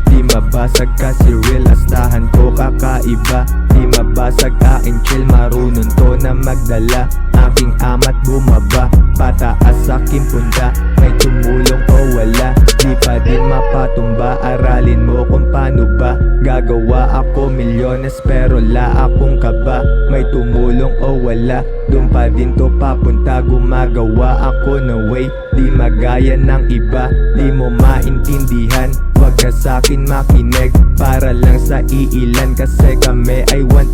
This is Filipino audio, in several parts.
Di mabasag kasi real, astahan ko kakaiba. Di mabasag aking chill, marunong to na magdala. Aking amat bumaba, pataas aking punta. May tumulong o wala, di pa din mapatumba. Aralin mo kung paano ba gagawa ako milyones pero la akong kaba. May tumulong o wala, dun pa din to papunta. Gumagawa ako na way, di magaya ng iba. Di mo maintindihan, wag ka sa'kin makinig. Para lang sa iilan kasi kami ay 1%.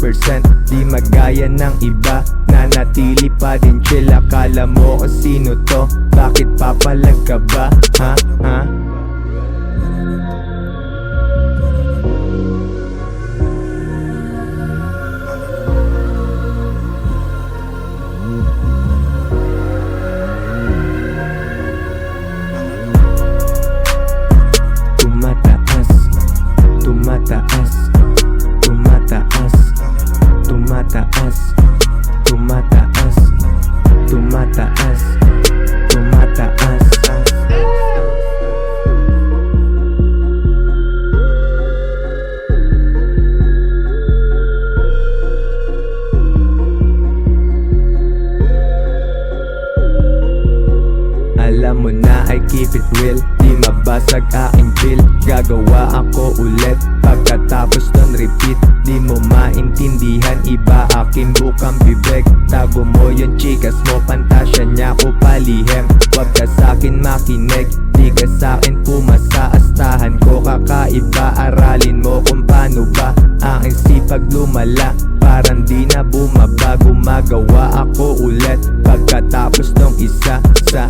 Di magaya ng iba, nanatili pa din chill. Akala mo kung sino to, bakit papalag ka ba? Ha? Ha? Tumataas, tumataas, tumataas, tumataas, tumataas, tumataas, tumataas. Alam mo na I keep it real, di mabasag aking chill. Gagawa ako ulit, pagkatapos nun repeat. Di mo maintindihan, iba aking bukang bibig. Tago mo yung chikas mo, pantasya niya ko palihim. Wag ka sa'kin makinig, di ka sa'kin pumasa. Astahan ko kakaiba, aralin mo kung paano ba aking sipag lumala. Parang di na bumaba, gumagawa ako ulit pagkatapos nung isa sa